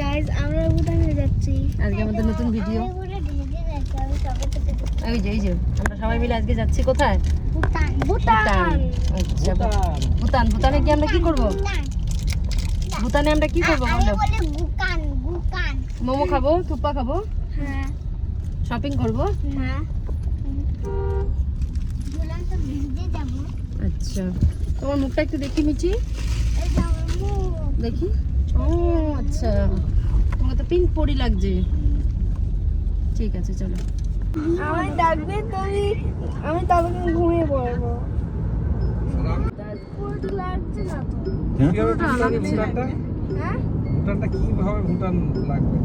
Guys আমরা ভুটানে যাচ্ছি আজকে আমাদের নতুন ভিডিও। এই যে আমরা সবাই মিলে আজকে যাচ্ছি কোথায়? ভুটান। আচ্ছা ভুটানে গিয়ে আমরা কি করব? ভুটানে আমরা কি করব বলো? মোমো খাবো, থুপা খাবো, হ্যাঁ শপিং করব। হ্যাঁ ভুটান তো ভিজে যাব। আচ্ছা তোমার মুখটা একটু দেখি মিচি, এই যে আমার মুখ। দেখি। ও আচ্ছা তোমার তো পিঙ্ক পরি লাগছে। ঠিক আছে চলো। আমায় ডাকবে তুমি, আমি তখন ঘুমিয়ে পড়বো। পুরোটা লাগছে না তো। হ্যাঁ ভুটানটা কিভাবে ভুটান লাগবে?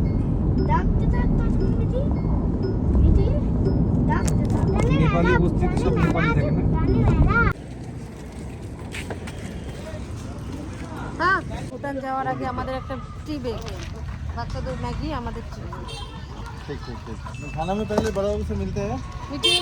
ডাকতে থাকতো তুমি ডাকতে থাকতো। নেপালি বস্তিতে সব নেপালি থাকে না? হ্যাঁ ভুটান যাওয়ার আগে আমাদের একটা টি ব্রেক, বাচ্চাদের ম্যাগি আমাদের ठीक खाना में पहले बड़ा बाबू से मिलते हैं। মিঠি।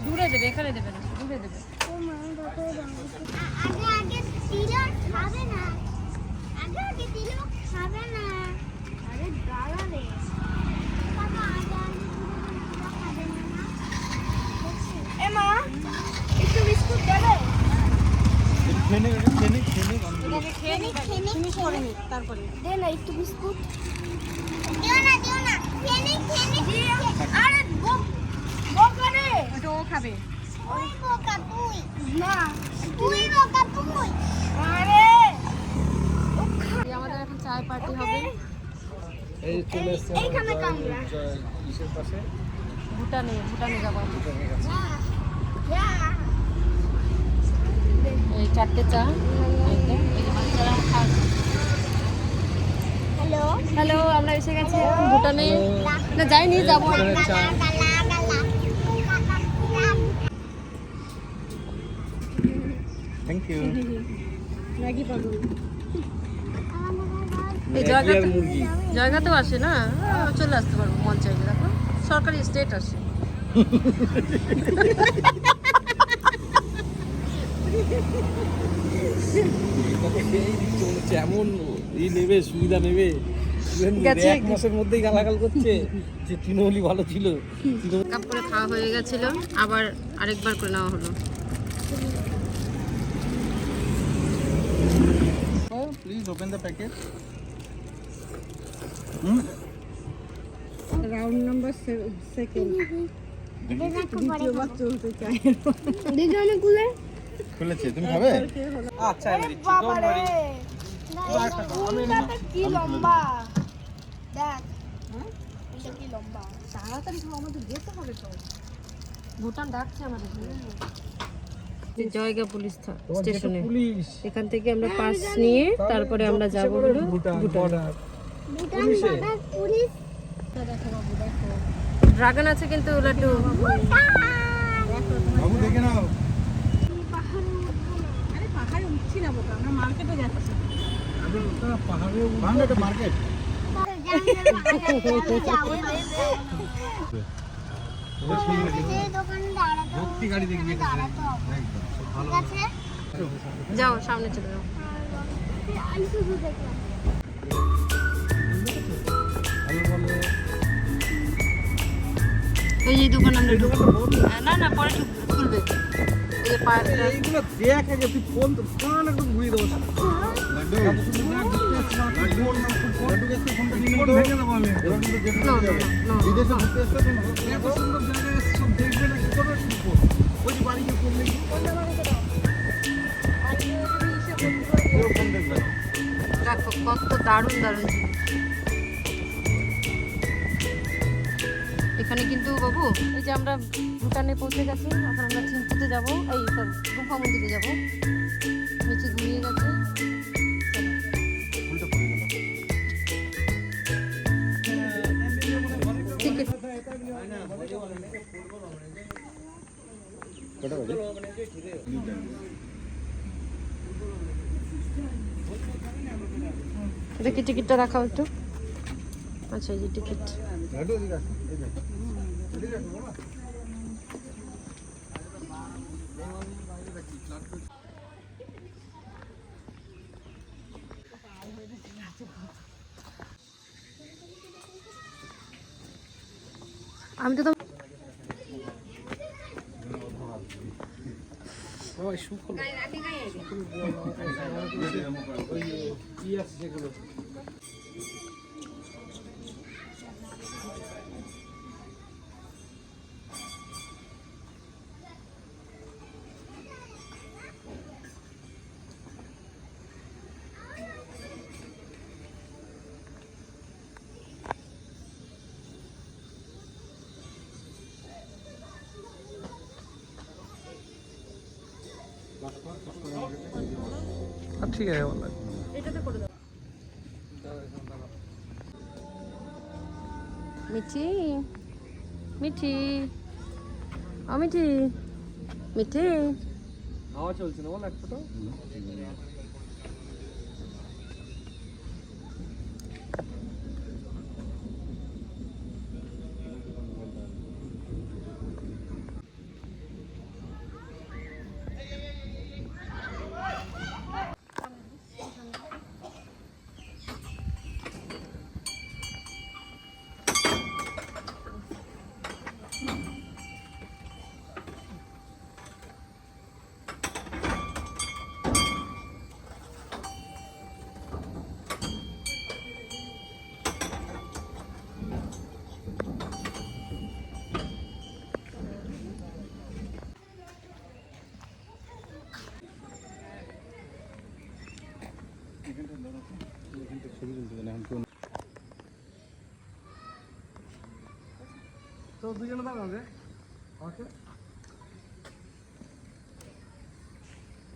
দূরে দেবে, এখানে দেবে না, দূরে দেবে। আগে দিল খাবে না, আগে দিল খাবে না। আরে দাঁড়া রে বাবা, আগে খাবে না। এ মা একটু বিস্কুট দেবে? खेने এটাকে খেয়ে নি, ফিনিশ করে নি, তারপরে দে না একটু বিস্কুট। দিও না খেয়ে নি। আরে বোকা রে, ওটা ও খাবে। ওই বোকা তুই না, তুই বোকা তুই। আরে আমাদের এখন চায় পার্টি হবে এই চলে এসেছে এইখানে কামড়া। ইসের পাশে। ভুটানে যাবো আমরা। যা এই চারটে চা একদম, এই যে বাচ্চারা খাচ্ছে। হ্যালো হ্যালো আমরা এসে গেছি এখন ভুটানে। না যাইনি, যাবো। Thank you. ম্যাগি পাবো। এই ম্যাগি আর মুরগি। জায়গাতেও আসে না, চলে আসতে পারবো মন চাইলে। দেখো সরকারি স্টেট আসে। এমন ই নেবে, সুবিধা নেবে, গেছে। এক মাসের মধ্যেই গালাগাল করছে যে তৃণমূলই ভালো ছিল। কাপ করে খাওয়া হয়ে গেছিল, আবার আরেকবার করে নেওয়া হলো। Please open the packet. Round number second, দ্বিতীয়বার চলতে চাই। দুজনে কুলে খুলেছে, তুমি খাবে? আচ্ছা আমি দিচ্ছি, ডোন্ট ওয়ারি। কুলটাতে কি লম্বা দেখ, এটা কি লম্বা। তাড়াতাড়ি আমাদের যেতে হবে তো, ভুটান ডাকছে আমাদের। জয়গা পুলিশ স্টেশনে, পুলিশ এখান থেকে আমরা পাস নিয়ে তারপরে আমরা যাবো হলো Bhutan Bhutan. Border. Bhutan border police. Dragon আছে কিন্তু লাড্ডু। বাবু দেখে নাও। আরে পাহাড়ে উঠছি না বোকা, আমরা মার্কেটে যাচ্ছি। পাহাড়ে একটা মার্কেট। ভক্তি গাড়ি দেখবি এখানে। একদম সব ভালো। যাও সামনে চলে যাও। ভালো বলে। এই যে দোকান আমরা ঢুকবো। না পরে খুলবে। এই যে পার্কটা। এইগুলো দেখ আগে, তুই ফোন তো ফোন একদম ঘুরিয়ে দেবো। লাড্ডু ভেঙে দেবো আমি। No. বিদেশে ঘুরতে এসছে তো, এত সুন্দর জায়গা এসছে, সব দেখবে না, কি করবে? ওই যে বাড়ি গিয়ে ফোন দেখি। কেউ ফোন দেখবে না। দেখো কত দারুণ জিনিস। এখানে কিন্তু বাবু, এই যে আমরা ভুটানে পৌঁছে গেছি, এখন আমরা থিম্পুতে যাবো, এই গুম্ফা মন্দিরে যাবো। নিচে ঘুরিয়ে গেছে। উল্টো পড়ে গেল। টিকিট কটা বাজে? দেখি টিকিটটা দেখাও একটু। আচ্ছা এই যে টিকিট। আমি তো সবাই সুফল কি আছে সেগুলো ঠিক আছে বললাম এটাতে করে দাও। মিঠি মিঠি ও মিঠি মিঠি হাওয়া চলছে না বল একটা তো তো দুজনে দাঁড়াও রে আমাকে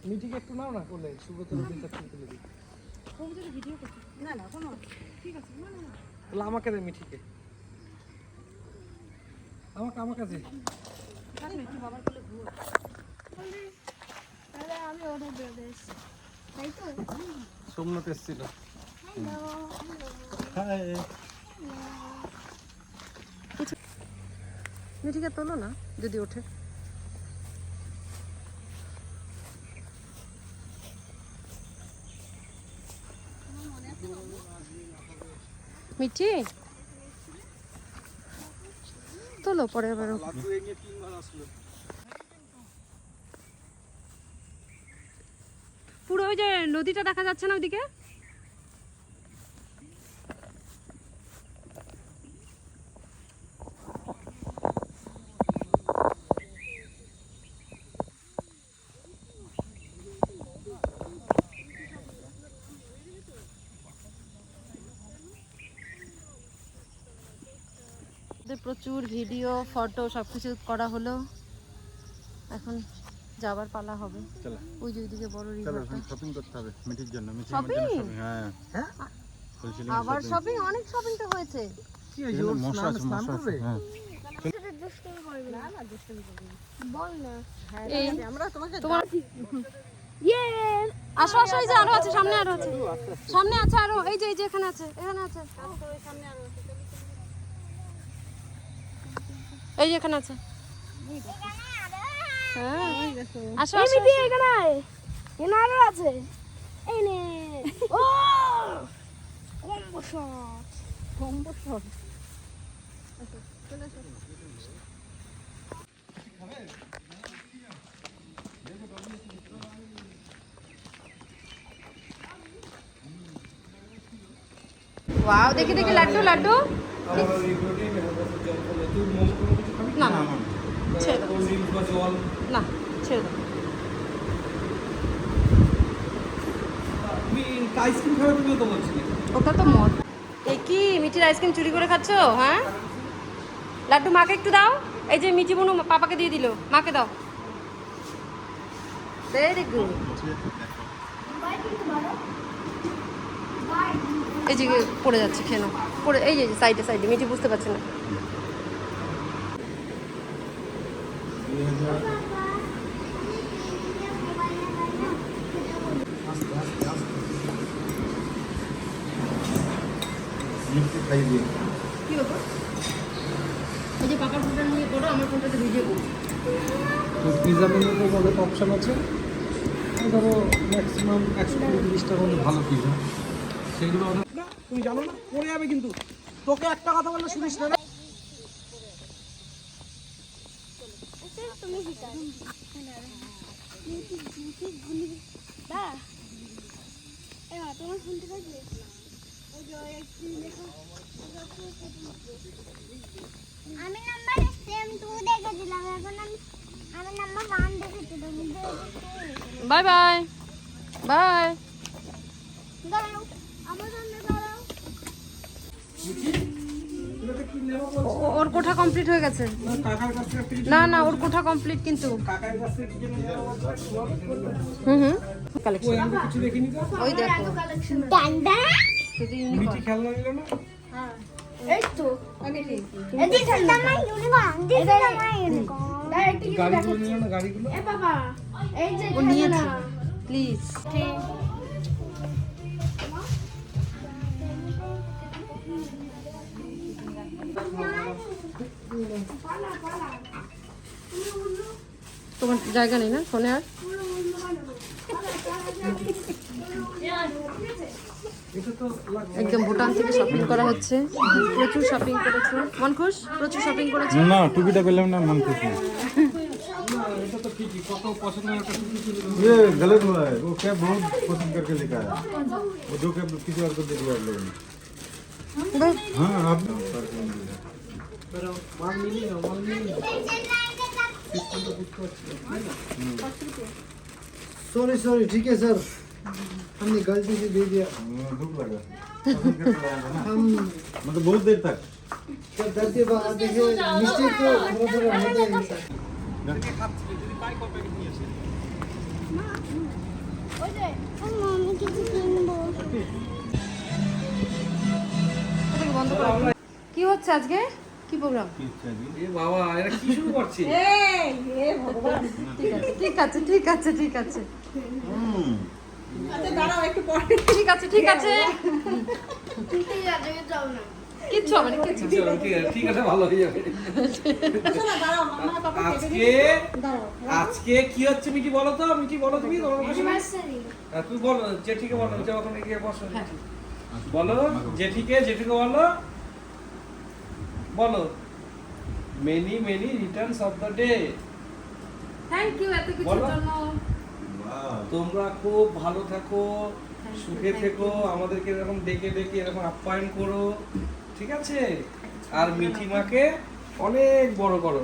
মিটিকে একটু নাও না করলে সুব্রতর দিনটা ঠিক করে দিই ভিডিও করছি না না কোনো ঠিক আছে না না তাহলে আমাকে দে মিঠিকে আমাকে আমার কাছে একটু বাবার কোলে ঘুরো। তাহলে আমি ওটা দিয়ে দিয়েছি তাই তো সোমনাথ এসেছিল মিঠিকে তোলো না যদি ওঠে। মিঠি তোলো পরে আবার পুরো ওই যে নদীটা দেখা যাচ্ছে না ওদিকে। প্রচুর ভিডিও ফটো সবকিছু করা হলো, এখন যাবার পালা হবে। ওই যে ওইদিকে বড় রিভারটা। শপিং করতে হবে মিঠির জন্য। শপিং? হ্যাঁ হ্যাঁ আবার শপিং? অনেক শপিং তো হয়েছে। কি এই জোর মশা স্নান করবে হ্যাঁ সেটা দুষ্টুমি করবে না না দুষ্টুমি করবে বল না এই আমরা তোমাকে তোমার ইয়ে আসো আসো, এই যে আরো আছে, সামনে আরো আছে, সামনে আছে আরো, এই যে এখানে আছে, এখানে আছে, এই যে এখানে আছে। হ্যাঁ আসো আসো এমনি এখানে এনারো আছে এই নে ও কম্বো শট ওয়াও, দেখি দেখি লাড্ডু লাড্ডু। না না ছেড়ে দাও, না ছেড়ে দাও। তুমি আইসক্রিম খাবে তুমি তো বলছিলে। ওটা তো মদ। এই কি মিঠির আইসক্রিম চুরি করে খাচ্ছ? হ্যাঁ লাড্ডু মাকে একটু দাও। এই যে মিঠি বোনু পাপাকে দিয়ে দিল, মাকে দাও। Very good. এই যে পড়ে যাচ্ছে, খেয়ে নাও। পড়ে এই যে সাইডে সাইডে, মিঠি বুঝতে পারছে না। মিষ্টি খাইয়ে দিয়ে কি ব্যাপার? এই যে পাপার ফোনটা নিয়ে করো, আমার ফোনটাতে ভিডিও করছি। তো পিৎজা মেনুতে অনেক অপশান আছে, এই ধরো ম্যাক্সিমাম 130 টাকার মধ্যে ভালো পিৎজা, সেইগুলো অর্ডার। তুমি জানো না পড়ে যাবে কিন্তু, তোকে একটা কথা বললে শুনিস না। তুমি শিকার দা তোমার ফোনটা থাকবে আমি নাম্বার সেম 2 দেখেছিলাম, এখন আমি নাম্বার 1 দেখেছি। Bye bye bye. দাঁড়াও, আমার সামনে দাঁড়াও। ওর কোঠা কমপ্লিট হয়ে গেছে। কাকার কাছ থেকে একটা না না, ওর কোঠা কমপ্লিট কিন্তু। কাকার কাছ থেকে কি জন্য হুম কালেকশন আমি তো কিছু দেখিনি তো। ওই দেখো ডান্ডা শুধু মিটি খেলনা নিল না? এই তো এদিকে খেলনা নাই unicorn, this is my unicorn. গাড়িগুলো নিল না, গাড়িগুলো এ বাবা এই যে ও নিয়েছে প্লিজ। তোমার জায়গা নেই না ফোনে আর? এটা তো লাগছে একদম ভুটান থেকে শপিং করা হচ্ছে, প্রচুর শপিং করেছো। মন খুশ? প্রচুর শপিং করেছো? না টুপিটা পেলাম না, मन खुश नहीं। না, এটা তো ঠিকই, কত পছন্দের একটা টুপি ছিল। ये गलत हुआ है, वो कैब बहुत पसंद करके लिखा है, वो जो कैब किसी और को दे दिया आप लोगों ने। हाँ आप pero মাল মিলিয়ে নাও, মাল মিলিয়ে নাও। सॉरी ठीक है सर, हमने गलती से दे दिया। दुख लगा पसंद करके लाया था ना, हम मतलब बहुत देर तक। जब देखिए मिस्टेक तो थोड़ा होता है सर। এটাকে খাচ্ছি, যদি পাই কত প্যাকেট নিয়ে আসে। ওই যে আমি কিছু কিনবো। এটাকে বন্ধ করো। কি হচ্ছে আজকে? কি প্রোগ্রাম? এ বাবা, এরা কি শুরু করছে? ঠিক আছে ঠিক আছে ঠিক আছে ঠিক আছে ঠিক আছে, কিচ্ছু হবে না কিচ্ছু। চলো, ঠিক আছে, ভালো হয়ে যাবে। আজকে কি হচ্ছে মিটি বলো তো, মিটি বলো তুমি, তোমার ভাষায়। অ্যানিভার্সারি তুই বলো, জেঠিকে বলো, যে ওখানে গিয়ে বসো। বলো জেঠিকে বলো, বলো many many returns of the day. Thank you এত কিছুর বলো। জন্য। তোমরা খুব ভালো থাকো, সুখে থেকো, আমাদেরকে এরকম ডেকে ডেকে এরকম আপ্যায়ন করো, ঠিক আছে? আর মিঠি মাকে অনেক বড় করো।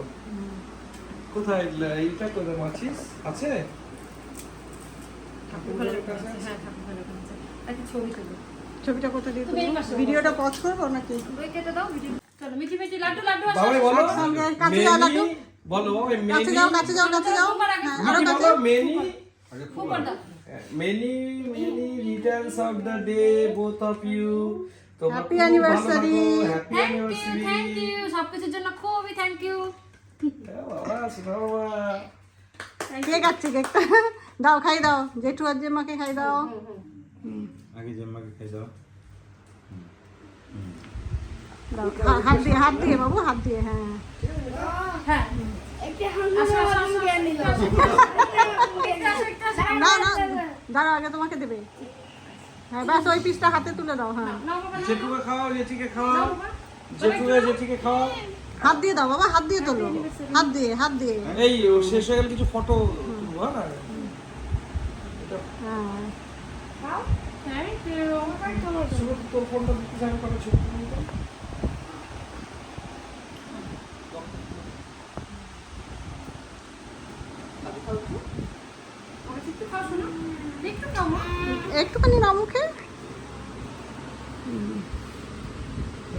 কোথায় এইটা কোথায় মাছিস আছে? ঠাকুর ঘরের কাছে, হ্যাঁ ঠাকুর ঘরের কাছে। একটা ছবি তুলো। ছবিটা কোথায় দিয়ে তুমি এই তুলবো? পাশে ভিডিওটা পজ করবো নাকি? ওই কেটে দাও ভিডিও। চলো মিঠি মিঠি লাড্ডু লাড্ডু আসো। বাবাই বলো একসঙ্গে কাছে যাও, মেনি, লাড্ডু। বলো কাছে যাও কাছে যাও কাছে যাও, হ্যাঁ, আরো মিঠি কাছে। বলো মেনি ফুফার দাও। Many many returns of the day both of you. Happy anniversary. Happy thank you anniversary. Thank you সবকিছুর জন্য খুবই থ্যাংক ইউ। বাবা শোনা বাবা। কেক আছে, কেকটা দাও, খাই দাও, জেঠু আর জেম্মাকে খাই দাও। आगे जम्मा के खाई जाओ। দাও, হাত দিয়ে বাবু, হাত দিয়ে, হ্যাঁ। হ্যাঁ একটা হাঙ্গাম দিয়ে নিলাম। না না দাঁড়াও, আগে তোমাকে দেবে। হ্যাঁ ব্যাস, ওই পিসটা হাতে তুলে দাও, হ্যাঁ। জেঠুকে খাওয়াও, জেঠিকে খাওয়াও, জেঠিকে খাওয়াও। হাত দিয়ে দাও বাবা, হাত দিয়ে তোলো, হাত দিয়ে, হাত দিয়ে, এই ও শেষ হয়ে গেলে কিছু ফটো তুলবো, হ্যাঁ? হ্যাঁ। Thank you. শুধু তোর ফোনটা দিতে যাবে কত ছবি তুলবো। একটু খাও শোনো, একটু খাও মা। একটুখানি নাও মুখে।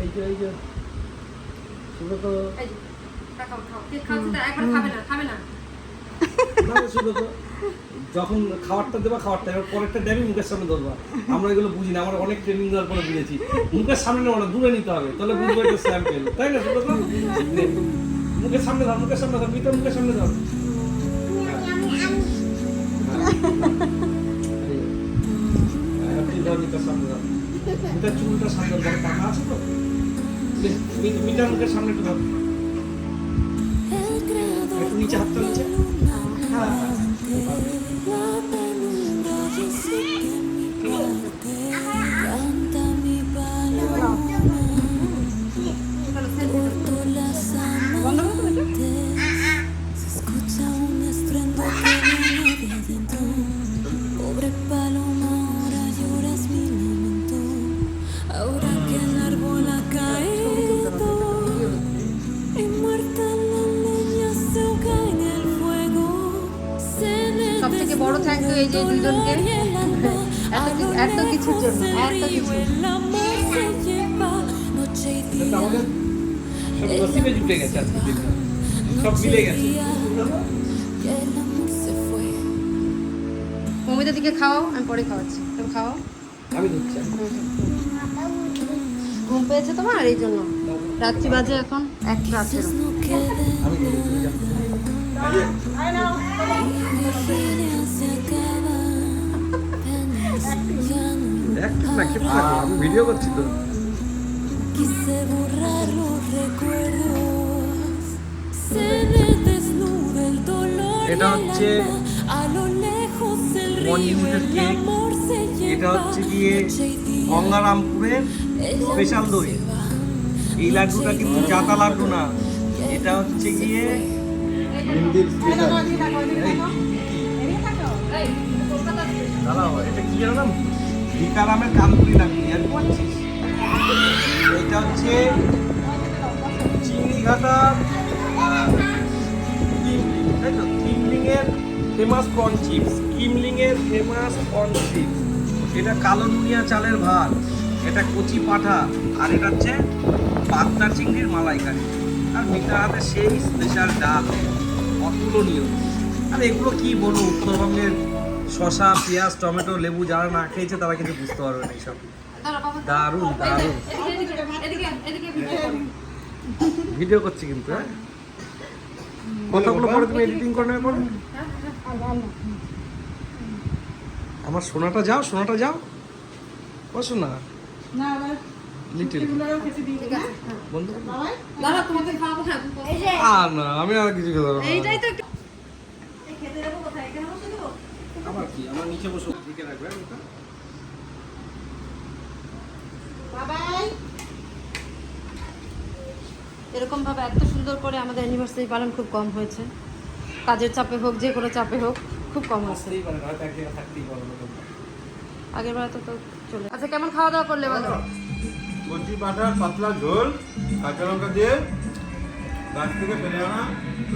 এই যে শুধু তো এই যে, খাও খাও, কেক খাওয়াচ্ছি তো একবার খাবে না খাবে না। না, শুধু তো যখন খাবারটা দেবা, খাবারটা এবার পরেরটা দেবে মুখের সামনে ধরবা। আমরা এগুলো বুঝি না, আমরা অনেক ট্রেনিং দেওয়ার পরে বুঝেছি মুখের সামনে নেওয়া না, দূরে নিতে হবে, তাহলে বুঝবো এটা স্যাম্পেল, তাই না? শুধু তো মুখের সামনে ধর, মুখের সামনে ধর, মিটার মুখের সামনে ধর। তুই ধর, মিটার সামনে ধর। মিটার চুলটা সামনে বড় পাকা আছে তো মিটার মুখের সামনে একটু ধর একটু নিচে হাতটা নিচে বন্ধ করো তো এটা। Se escucha un estruendo que viene de adentro. Pobre paloma, ahora lloras mi lamento. Ahora que el árbol ha caído y muerta la leña se ahoga en el fuego. Se me সব থেকে বড় thank you এই যে দুজনকে এত কিছুর জন্য এত কিছু el amor se lleva noche y এটা día. আমাদের সব নসিবে জুটে গেছে আজকে দিনটা সব মিলে গেছে Y el amor se fue. মমিতার দিকে খাও আমি পরে খাওয়াচ্ছি তুমি খাও আমি ধরছি ঘুম পেয়েছে তোমার এই জন্য রাত্রি বাজে এখন 1টা 18 No queden আমি ধরছি আয় নাও। viene se acaba. Penas ya no. একটু না খেতে থাকো আমি ভিডিও করছি তো Quise borrar los recuerdos. Se me desnuda el dolor y এটা el হচ্ছে alma. A lo lejos el río, মঞ্জিনিসের el cake amor se এটা lleva হচ্ছে গিয়ে noche y día. গঙ্গারামপুরের স্পেশাল দই এই লাড্ডুটা কিন্তু জাতা লাড্ডু না এটা হচ্ছে গিয়ে হিন্দির স্পেশাল এদিকে থাকো, এদিকে থাকো। এদিকে থাকো। দাঁড়াও এটা কি জানো না ভিকারামের কানপুরি লাড্ডু আর বলছিস এটা হচ্ছে চিংড়িঘাটা তাই তো কিমলিংয়ের ফেমাস কর্ন চিপস কিমলিংয়ের ফেমাস কর্ন চিপস এটা কালো নুনিয়া চালের ভাত এটা কচি পাঠা আর এটা হচ্ছে পাতলা চিংড়ির মালাইকারি আর মিটার হাতে সেই স্পেশাল ডাল অতুলনীয় আর এগুলো কি বলবো উত্তরবঙ্গের শসা পেঁয়াজ টমেটো লেবু যারা না খেয়েছে তারা কিন্তু বুঝতে পারবে না এইসব দারুণ দারুণ ভিডিও করছি কিন্তু হ্যাঁ কথাগুলো পরে তুমি এডিটিং করে নেবে পরে আমার সোনাটা যাও ও সোনা না, এবার লিটিল এগুলোও খেতে দিই। বন্ধু বাবাই? দাঁড়া তোমাকে খাওয়াবো না এই যে না আমি আর কিছু খেতে পারবো না এইটাই তো একটু আমার কি আমার নিচে বসে দিকে রাখবে ওটা বাবাই? এরকম ভাবে এত সুন্দর করে আমাদের অ্যানিভার্সারি পালন খুব কম হয়েছে কাজের চাপে হোক যে কোনো চাপে হোক খুব কম হয়েছে আসতেই পারে না হয়তো এক জায়গায় থাকতেই পারবো না আগের বার তো চলে আচ্ছা কেমন খাওয়া দাওয়া করলে বলো কচি পাঠার পাতলা ঝোল কাঁচা লঙ্কা দিয়ে গাছ থেকে ফেলে আনা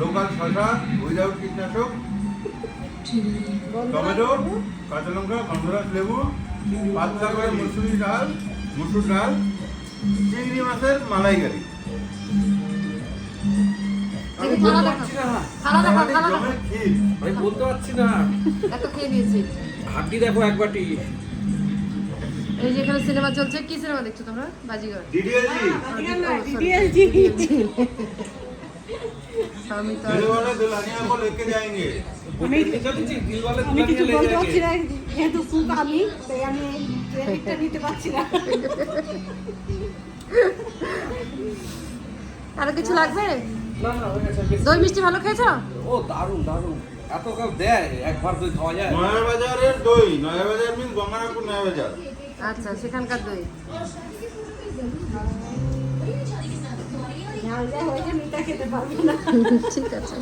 লোকাল শসা উইদাউট কীটনাশক টমেটো কাঁচা লঙ্কা গন্ধরাজ লেবু পাতলা করে মুসুর ডাল চিংড়ি মাছের মালাইকারি আমি থালা বলতে দেখো পারছি না থালা দেখো থালা দেখো জমের ক্ষীর আমি বলতে পারছি না এত খেয়ে নিয়েছি হাড্ডি দেখো এক বাটি এই যে এখানে সিনেমা চলছে কি সিনেমা দেখছো তোমরা বাজিগর ডিডিএলজি বাজিগার না, DDLG আমি তো मेरे वाले दुल्हनिया को लेके जाएंगे চলেছি দিলওয়ালে আমি কিছু দুলানিয়া বলতে লেগে পারছি গেছে। না যেহেতু কুক আমি তাই আমি ক্রেডিটটা নিতে পারছি না। আরো কিছু লাগবে না না হয়ে গেছে বেশ। দই মিষ্টি ভালো খেয়েছো ও দারুণ দারুণ এত কাপ দেয় একবার দই খাওয়া যায় নয়া বাজারের দই নয়া বাজার মিন গঙ্গারামপুর নয়া বাজার আচ্ছা সেখানকার দই ঝাল যা হয়েছে মিঠা খেতে পারবো না। ঠিক আছে